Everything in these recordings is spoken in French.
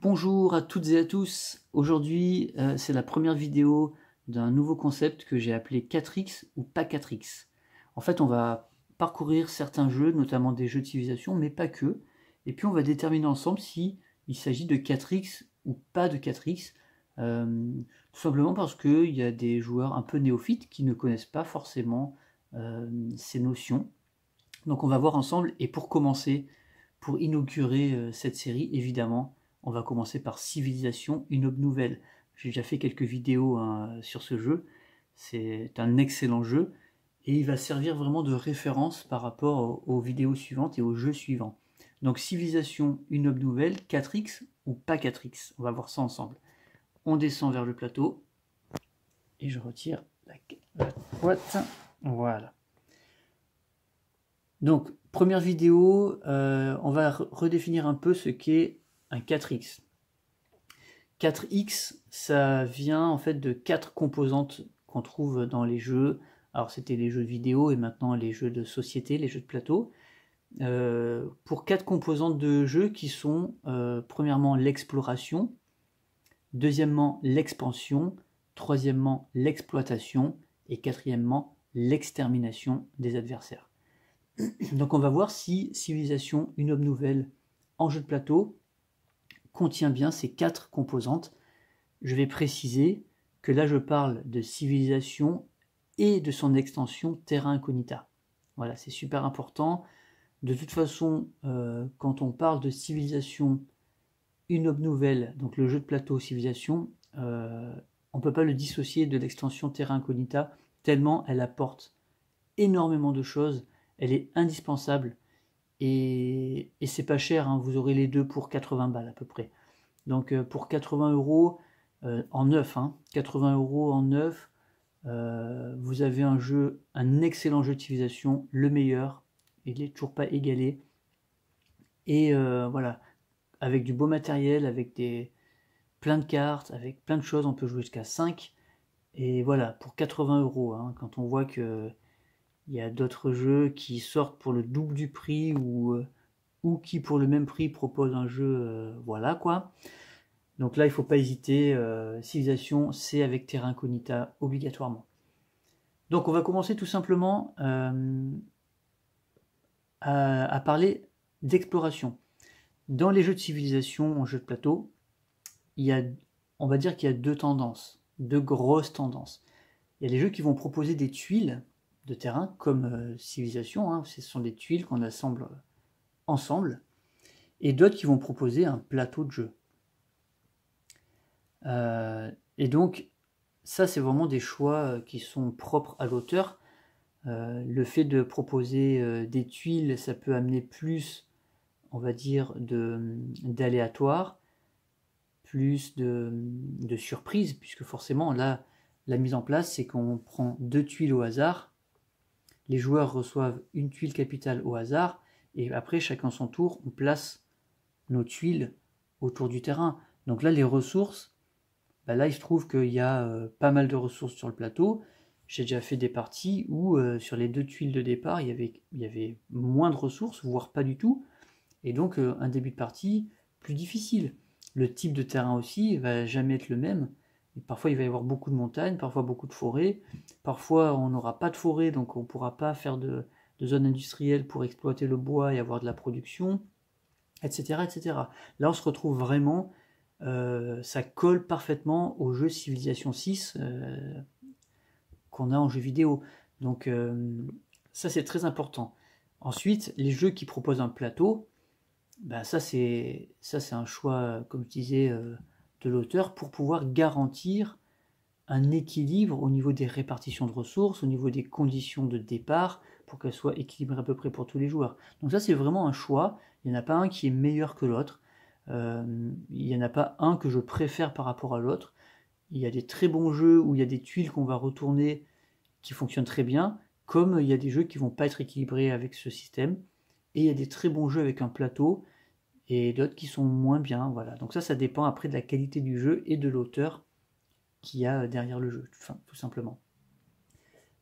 Bonjour à toutes et à tous. Aujourd'hui, c'est la première vidéo d'un nouveau concept que j'ai appelé 4X ou pas 4X. En fait, on va parcourir certains jeux, notamment des jeux de civilisation, mais pas que. Et puis on va déterminer ensemble si il s'agit de 4X ou pas de 4X. Tout simplement parce qu'il y a des joueurs un peu néophytes qui ne connaissent pas forcément ces notions. Donc on va voir ensemble, et pour commencer, pour inaugurer cette série, évidemment, on va commencer par Civilisation, une aube nouvelle. J'ai déjà fait quelques vidéos sur ce jeu, c'est un excellent jeu, et il va servir vraiment de référence par rapport aux vidéos suivantes et aux jeux suivants. Donc Civilisation, une aube nouvelle, 4X ou pas 4X, on va voir ça ensemble. On descend vers le plateau, et je retire la boîte, voilà. Donc, première vidéo, on va redéfinir un peu ce qu'est un 4X. 4X, ça vient en fait de 4 composantes qu'on trouve dans les jeux. Alors, c'était les jeux de vidéo et maintenant les jeux de société, les jeux de plateau. Pour 4 composantes de jeu qui sont, premièrement, l'exploration, deuxièmement, l'expansion, troisièmement, l'exploitation et quatrièmement, l'extermination des adversaires. Donc on va voir si Civilisation, une aube nouvelle en jeu de plateau contient bien ces 4 composantes. Je vais préciser que là je parle de Civilisation et de son extension Terra Incognita. Voilà, c'est super important. De toute façon, quand on parle de Civilisation, une aube nouvelle, donc le jeu de plateau Civilisation, on ne peut pas le dissocier de l'extension Terra Incognita, tellement elle apporte énormément de choses. Elle est indispensable et c'est pas cher, hein, vous aurez les deux pour 80 balles à peu près. Donc pour 80 € en neuf, 80 € en neuf, vous avez un excellent jeu de civilisation, le meilleur, il n'est toujours pas égalé. Et voilà, avec du beau matériel, avec plein de cartes, avec plein de choses, on peut jouer jusqu'à 5. Et voilà, pour 80 €, quand on voit que il y a d'autres jeux qui sortent pour le double du prix ou qui pour le même prix proposent un jeu, voilà quoi. Donc là il ne faut pas hésiter, Civilisation c'est avec Terra Incognita obligatoirement. Donc on va commencer tout simplement à parler d'exploration. Dans les jeux de civilisation en jeu de plateau, on va dire qu'il y a deux tendances, deux grosses tendances. Il y a les jeux qui vont proposer des tuiles de terrain, comme Civilisation, ce sont des tuiles qu'on assemble ensemble, et d'autres qui vont proposer un plateau de jeu. Et donc, ça c'est vraiment des choix qui sont propres à l'auteur. Le fait de proposer des tuiles, ça peut amener plus, on va dire, d'aléatoire, plus de surprise, puisque forcément là, la mise en place, c'est qu'on prend 2 tuiles au hasard, les joueurs reçoivent une tuile capitale au hasard, et après, chacun son tour, on place nos tuiles autour du terrain. Donc là, les ressources, là, il se trouve qu'il y a pas mal de ressources sur le plateau. J'ai déjà fait des parties où, sur les 2 tuiles de départ, il y avait moins de ressources, voire pas du tout, et donc un début de partie plus difficile. Le type de terrain aussi ne va jamais être le même. Et parfois, il va y avoir beaucoup de montagnes, parfois beaucoup de forêts. Parfois, on n'aura pas de forêt, donc on ne pourra pas faire de zone industrielle pour exploiter le bois et avoir de la production, etc. etc. Là, on se retrouve vraiment, ça colle parfaitement au jeu Civilization 6 qu'on a en jeu vidéo. Donc, ça, c'est très important. Ensuite, les jeux qui proposent un plateau, ça c'est un choix, comme je disais, de l'auteur pour pouvoir garantir un équilibre au niveau des répartitions de ressources, au niveau des conditions de départ, pour qu'elles soient équilibrées à peu près pour tous les joueurs. Donc ça c'est vraiment un choix, il n'y en a pas un qui est meilleur que l'autre, il n'y en a pas un que je préfère par rapport à l'autre. Il y a des très bons jeux où il y a des tuiles qu'on va retourner qui fonctionnent très bien, comme il y a des jeux qui ne vont pas être équilibrés avec ce système. Et il y a des très bons jeux avec un plateau, et d'autres qui sont moins bien, voilà. Donc ça dépend après de la qualité du jeu et de l'auteur qu'il y a derrière le jeu, tout simplement.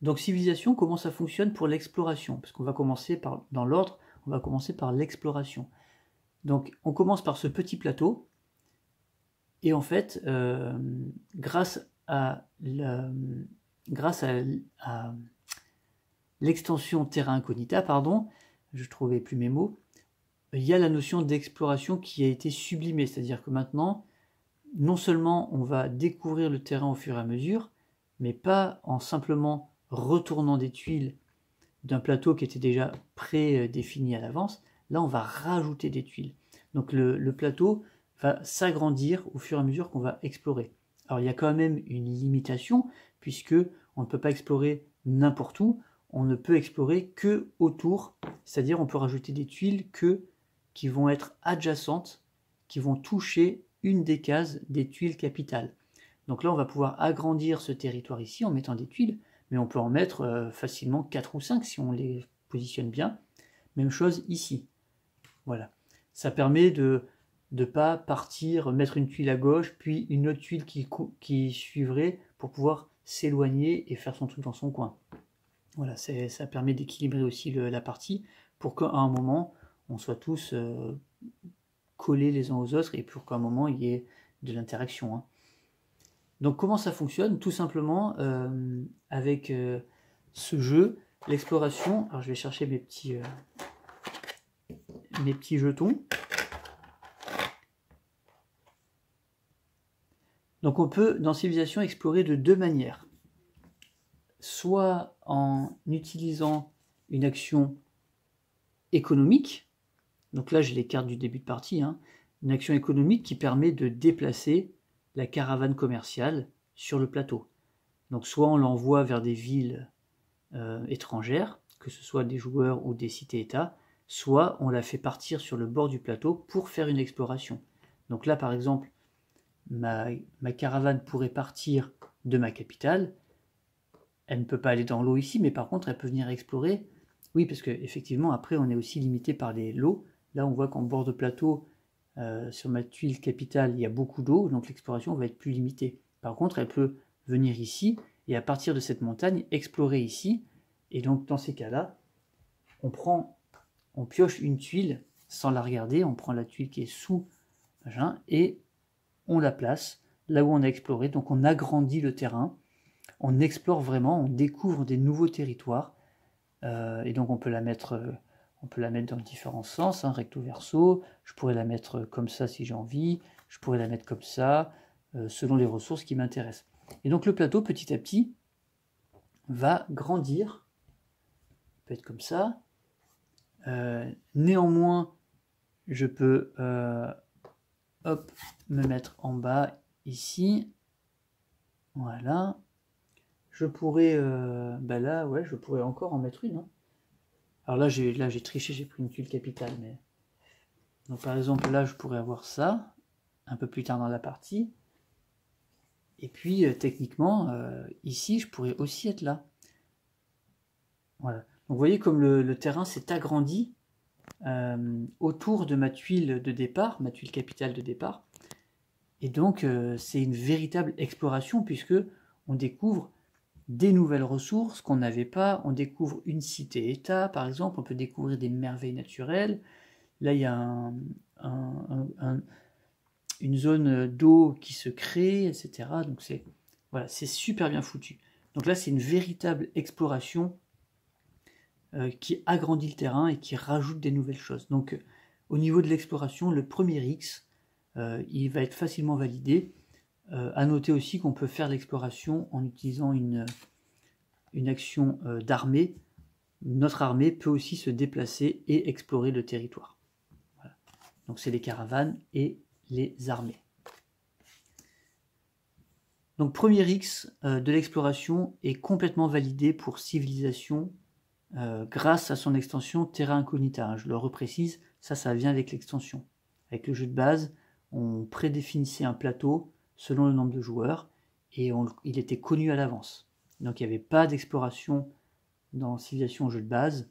Donc Civilisation, comment ça fonctionne pour l'exploration? Parce qu'on va commencer dans l'ordre, on va commencer par l'exploration. Donc on commence par ce petit plateau, Et en fait, grâce à l'extension Terra Incognita, pardon, je trouvais plus mes mots, il y a la notion d'exploration qui a été sublimée, c'est-à-dire que maintenant, non seulement on va découvrir le terrain au fur et à mesure, mais pas en simplement retournant des tuiles d'un plateau qui était déjà prédéfini à l'avance. Là, on va rajouter des tuiles. Donc le plateau va s'agrandir au fur et à mesure qu'on va explorer. Alors il y a quand même une limitation, puisque on ne peut pas explorer n'importe où, on ne peut explorer que autour, c'est-à-dire on peut rajouter des tuiles qui vont être adjacentes, qui vont toucher une des cases des tuiles capitales. Donc là, on va pouvoir agrandir ce territoire ici en mettant des tuiles, mais on peut en mettre facilement 4 ou 5 si on les positionne bien. Même chose ici. Voilà. Ça permet de ne pas partir, mettre une tuile à gauche, puis une autre tuile qui suivrait pour pouvoir s'éloigner et faire son truc dans son coin. Voilà, ça permet d'équilibrer aussi la partie pour qu'à un moment, on soit tous collés les uns aux autres et pour qu'à un moment, il y ait de l'interaction. Hein. Donc comment ça fonctionne? Tout simplement avec ce jeu, l'exploration. Alors je vais chercher mes petits jetons. Donc on peut dans Civilisation explorer de deux manières. Soit en utilisant une action économique, donc là j'ai les cartes du début de partie, hein, une action économique qui permet de déplacer la caravane commerciale sur le plateau. Donc soit on l'envoie vers des villes étrangères, que ce soit des joueurs ou des cités-états, soit on la fait partir sur le bord du plateau pour faire une exploration. Donc là par exemple, ma caravane pourrait partir de ma capitale, elle ne peut pas aller dans l'eau ici, mais par contre elle peut venir explorer. Oui, parce qu'effectivement après on est aussi limité par les lots. Là on voit qu'en bord de plateau, sur ma tuile capitale, il y a beaucoup d'eau, donc l'exploration va être plus limitée. Par contre, elle peut venir ici, et à partir de cette montagne, explorer ici, et donc dans ces cas-là, on pioche une tuile sans la regarder, on prend la tuile qui est sous, et on la place là où on a exploré, donc on agrandit le terrain, on explore vraiment, on découvre des nouveaux territoires, et donc on peut la mettre dans différents sens, hein, recto verso, je pourrais la mettre comme ça si j'ai envie, je pourrais la mettre comme ça, selon les ressources qui m'intéressent. Et donc le plateau, petit à petit, va grandir, peut être comme ça. Néanmoins, je peux me mettre en bas ici, voilà. Je pourrais, là, ouais, je pourrais encore en mettre une, hein. Alors là, j'ai triché, j'ai pris une tuile capitale, mais... Donc par exemple, là, je pourrais avoir ça, un peu plus tard dans la partie. Et puis, techniquement, ici, je pourrais aussi être là. Voilà. Donc vous voyez comme le terrain s'est agrandi autour de ma tuile de départ, ma tuile capitale de départ. Et donc, c'est une véritable exploration, puisque on découvre des nouvelles ressources qu'on n'avait pas, on découvre une cité-état, par exemple, on peut découvrir des merveilles naturelles. Là, il y a une zone d'eau qui se crée, etc. Donc c'est super bien foutu. Donc là, c'est une véritable exploration qui agrandit le terrain et qui rajoute des nouvelles choses. Donc au niveau de l'exploration, le premier X, il va être facilement validé. À noter aussi qu'on peut faire l'exploration en utilisant une action d'armée. Notre armée peut aussi se déplacer et explorer le territoire. Voilà. Donc c'est les caravanes et les armées. Donc premier X de l'exploration est complètement validé pour Civilisation grâce à son extension Terra Incognita. Je le reprécise, ça vient avec l'extension. Avec le jeu de base, on prédéfinissait un plateau selon le nombre de joueurs et il était connu à l'avance. Donc il n'y avait pas d'exploration dans Civilisation au jeu de base,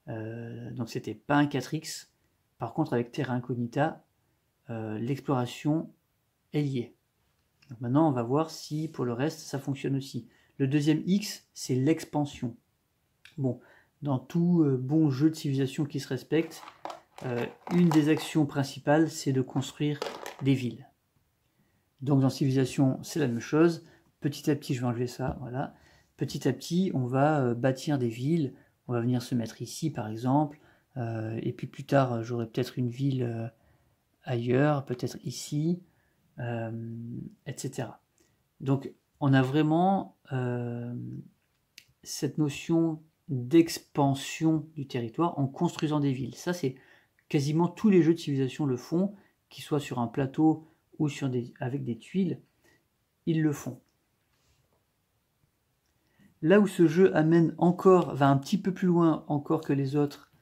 donc c'était pas un 4X. Par contre avec Terra Incognita, l'exploration est liée. Donc maintenant on va voir si pour le reste ça fonctionne aussi. Le deuxième X, c'est l'expansion. Bon, dans tout bon jeu de civilisation qui se respecte, une des actions principales, c'est de construire des villes. Donc dans civilisation, c'est la même chose. Petit à petit, je vais enlever ça, voilà. Petit à petit, on va bâtir des villes. On va venir se mettre ici, par exemple. Et puis plus tard, j'aurai peut-être une ville ailleurs, peut-être ici, etc. Donc on a vraiment cette notion d'expansion du territoire en construisant des villes. Ça, c'est quasiment tous les jeux de civilisation le font, qu'ils soient sur un plateau ou avec des tuiles, ils le font. Là où ce jeu va un petit peu plus loin encore que les autres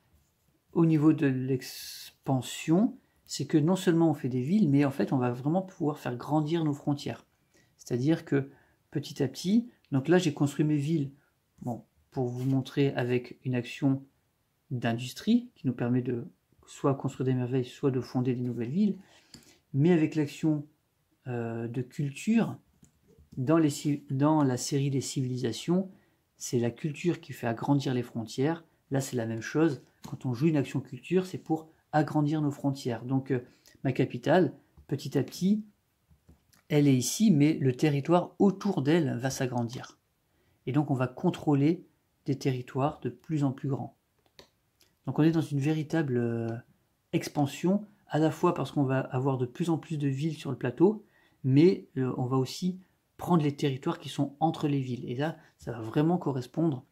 au niveau de l'expansion, c'est que non seulement on fait des villes, mais en fait on va vraiment pouvoir faire grandir nos frontières. C'est-à-dire que petit à petit, donc là j'ai construit mes villes, bon, pour vous montrer avec une action d'industrie qui nous permet de soit construire des merveilles, soit de fonder des nouvelles villes, mais avec l'action de culture, dans la série des civilisations, c'est la culture qui fait agrandir les frontières. Là, c'est la même chose. Quand on joue une action culture, c'est pour agrandir nos frontières. Donc, ma capitale, petit à petit, elle est ici, mais le territoire autour d'elle va s'agrandir. Et donc, on va contrôler des territoires de plus en plus grands. Donc, on est dans une véritable expansion, à la fois parce qu'on va avoir de plus en plus de villes sur le plateau, mais on va aussi prendre les territoires qui sont entre les villes. Et là, ça va vraiment correspondre,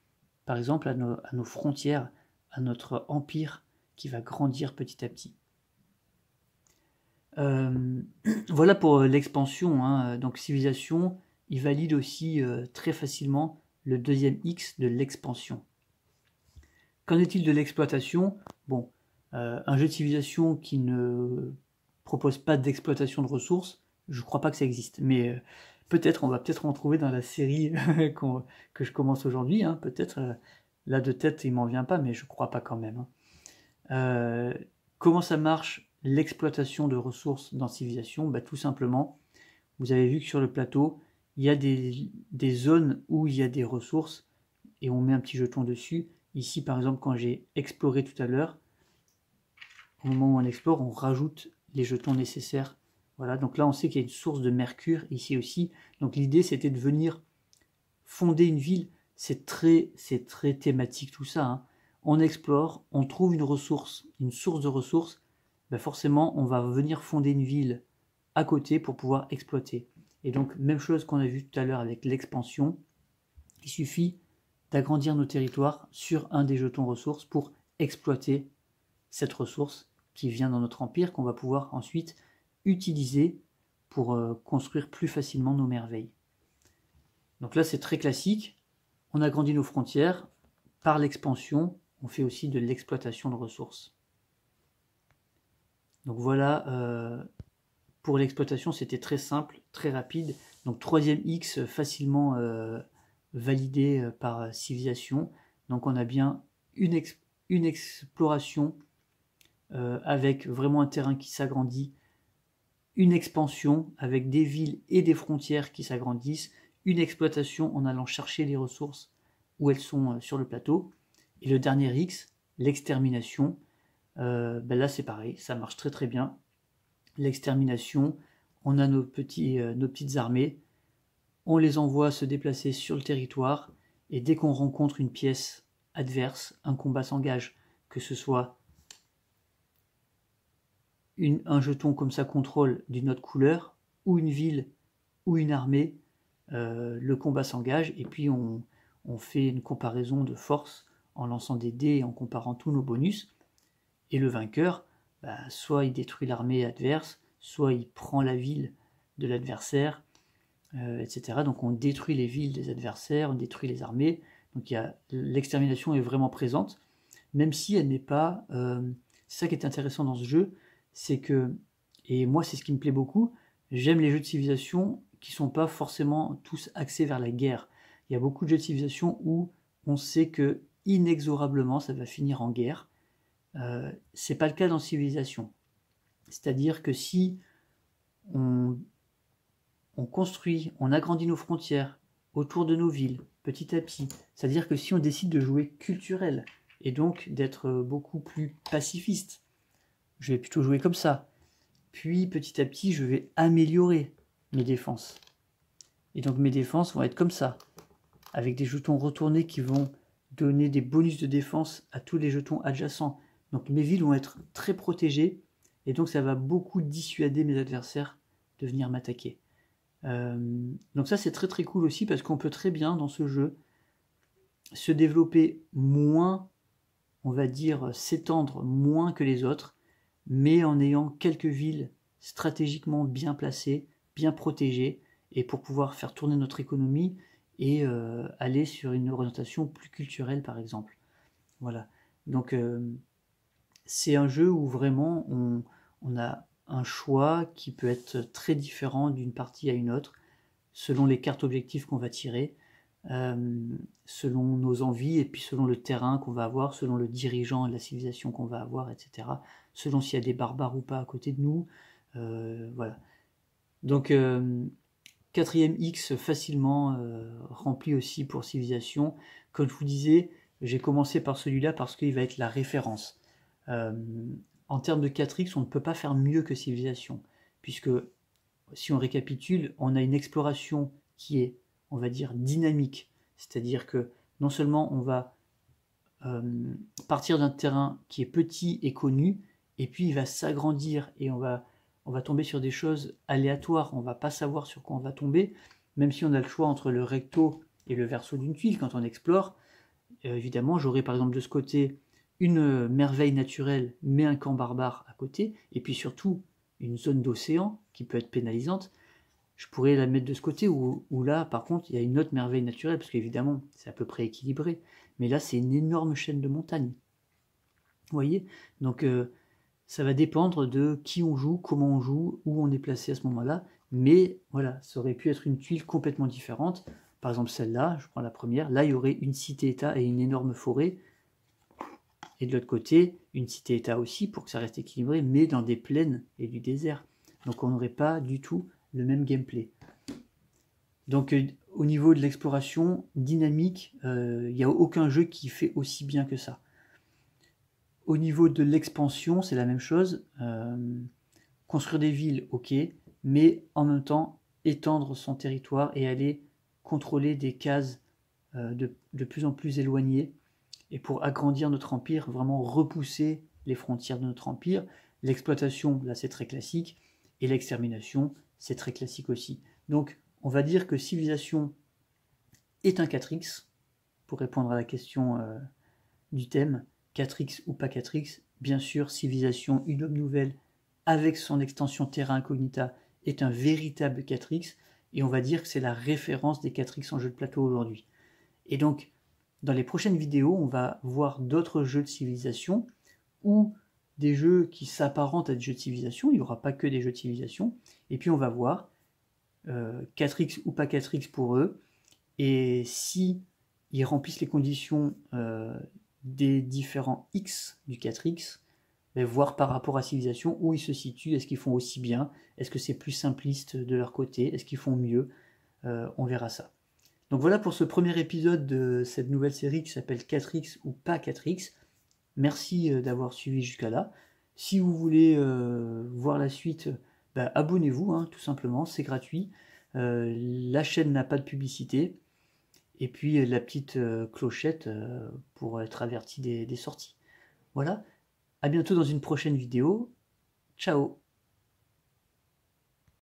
par exemple, à nos frontières, à notre empire qui va grandir petit à petit. Voilà pour l'expansion, hein. Donc civilisation, il valide aussi très facilement le deuxième X de l'expansion. Qu'en est-il de l'exploitation? Bon, un jeu de civilisation qui ne propose pas d'exploitation de ressources, je ne crois pas que ça existe, mais on va peut-être en trouver dans la série que je commence aujourd'hui, hein. Peut-être, là de tête il m'en vient pas, mais je crois pas quand même, hein. Comment ça marche l'exploitation de ressources dans Civilisation? Bah, tout simplement, vous avez vu que sur le plateau, il y a des zones où il y a des ressources et on met un petit jeton dessus. Ici par exemple, quand j'ai exploré tout à l'heure, au moment où on explore, on rajoute les jetons nécessaires. Voilà, donc là on sait qu'il y a une source de mercure ici aussi. Donc l'idée c'était de venir fonder une ville. C'est très thématique tout ça, hein. On explore, on trouve une source de ressources, ben forcément on va venir fonder une ville à côté pour pouvoir exploiter. Et donc même chose qu'on a vu tout à l'heure avec l'expansion, il suffit d'agrandir nos territoires sur un des jetons ressources pour exploiter cette ressource qui vient dans notre empire, qu'on va pouvoir ensuite utiliser pour construire plus facilement nos merveilles. Donc là c'est très classique, on agrandit nos frontières, par l'expansion, on fait aussi de l'exploitation de ressources. Donc voilà, pour l'exploitation c'était très simple, très rapide. Donc troisième X facilement validé par civilisation. Donc on a bien une exploration avec vraiment un terrain qui s'agrandit, une expansion avec des villes et des frontières qui s'agrandissent, une exploitation en allant chercher les ressources où elles sont sur le plateau, et le dernier X, l'extermination. Ben là c'est pareil, ça marche très très bien. L'extermination, on a nos petites armées, on les envoie se déplacer sur le territoire, et dès qu'on rencontre une pièce adverse, un combat s'engage, que ce soit un jeton comme ça contrôle d'une autre couleur, ou une ville, ou une armée, le combat s'engage, et puis on fait une comparaison de force en lançant des dés et en comparant tous nos bonus, et le vainqueur, bah, soit il détruit l'armée adverse, soit il prend la ville de l'adversaire, etc. Donc on détruit les villes des adversaires, on détruit les armées, donc l'extermination est vraiment présente, même si elle n'est pas... c'est ça qui est intéressant dans ce jeu, c'est que, et moi c'est ce qui me plaît beaucoup, j'aime les jeux de civilisation qui sont pas forcément tous axés vers la guerre. Il y a beaucoup de jeux de civilisation où on sait que inexorablement ça va finir en guerre. C'est pas le cas dans Civilisation. C'est-à-dire que si on construit, on agrandit nos frontières autour de nos villes, petit à petit, c'est-à-dire que si on décide de jouer culturel, et donc d'être beaucoup plus pacifiste, je vais plutôt jouer comme ça. Puis petit à petit, je vais améliorer. mes défenses. Et donc mes défenses vont être comme ça, avec des jetons retournés qui vont donner des bonus de défense à tous les jetons adjacents. Donc mes villes vont être très protégées, et donc ça va beaucoup dissuader mes adversaires de venir m'attaquer. Donc ça c'est très très cool aussi, parce qu'on peut très bien dans ce jeu se développer moins, on va dire s'étendre moins que les autres, mais en ayant quelques villes stratégiquement bien placées, bien protégées, et pour pouvoir faire tourner notre économie et aller sur une orientation plus culturelle par exemple. Voilà. Donc c'est un jeu où vraiment on a un choix qui peut être très différent d'une partie à une autre, selon les cartes objectifs qu'on va tirer, selon nos envies, et puis selon le terrain qu'on va avoir, selon le dirigeant et la civilisation qu'on va avoir, etc. Selon s'il y a des barbares ou pas à côté de nous. Voilà. Donc 4ème X facilement rempli aussi pour civilisation. Comme je vous disais, j'ai commencé par celui-là parce qu'il va être la référence. En termes de 4X, on ne peut pas faire mieux que civilisation, puisque si on récapitule, on a une exploration qui est, on va dire, dynamique. C'est-à-dire que non seulement on va partir d'un terrain qui est petit et connu, et puis il va s'agrandir et on va tomber sur des choses aléatoires, on ne va pas savoir sur quoi on va tomber, même si on a le choix entre le recto et le verso d'une tuile quand on explore. Évidemment, j'aurai par exemple de ce côté une merveille naturelle, mais un camp barbare à côté, et puis surtout une zone d'océan qui peut être pénalisante. Je pourrais la mettre de ce côté, où là, par contre, il y a une autre merveille naturelle, parce qu'évidemment, c'est à peu près équilibré. Mais là, c'est une énorme chaîne de montagnes. Vous voyez? Donc, ça va dépendre de qui on joue, comment on joue, où on est placé à ce moment-là. Mais voilà, ça aurait pu être une tuile complètement différente. Par exemple, celle-là, je prends la première. Là, il y aurait une cité-état et une énorme forêt. Et de l'autre côté, une cité-état aussi, pour que ça reste équilibré, mais dans des plaines et du désert. Donc, on n'aurait pas du tout le même gameplay. Donc au niveau de l'exploration dynamique, il n'y a aucun jeu qui fait aussi bien que ça. Au niveau de l'expansion, c'est la même chose. Construire des villes, ok, mais en même temps étendre son territoire et aller contrôler des cases de plus en plus éloignées, et pour agrandir notre empire, vraiment repousser les frontières de notre empire. L'exploitation, là c'est très classique, et l'extermination, c'est très classique aussi. Donc on va dire que civilisation est un 4X, pour répondre à la question du thème, 4X ou pas 4X, bien sûr, civilisation, une œuvre nouvelle, avec son extension Terra Incognita, est un véritable 4X, et on va dire que c'est la référence des 4X en jeu de plateau aujourd'hui. Et donc, dans les prochaines vidéos, on va voir d'autres jeux de civilisation, ou des jeux qui s'apparentent à des jeux de civilisation, il n'y aura pas que des jeux de civilisation, et puis on va voir 4X ou pas 4X pour eux, et si ils remplissent les conditions des différents X du 4X, voir par rapport à civilisation où ils se situent, est-ce qu'ils font aussi bien, est-ce que c'est plus simpliste de leur côté, est-ce qu'ils font mieux, on verra ça. Donc voilà pour ce premier épisode de cette nouvelle série qui s'appelle 4X ou pas 4X. Merci d'avoir suivi jusqu'à là. Si vous voulez voir la suite, abonnez-vous, hein, tout simplement, c'est gratuit. La chaîne n'a pas de publicité. Et puis la petite clochette pour être averti des sorties. Voilà, à bientôt dans une prochaine vidéo. Ciao!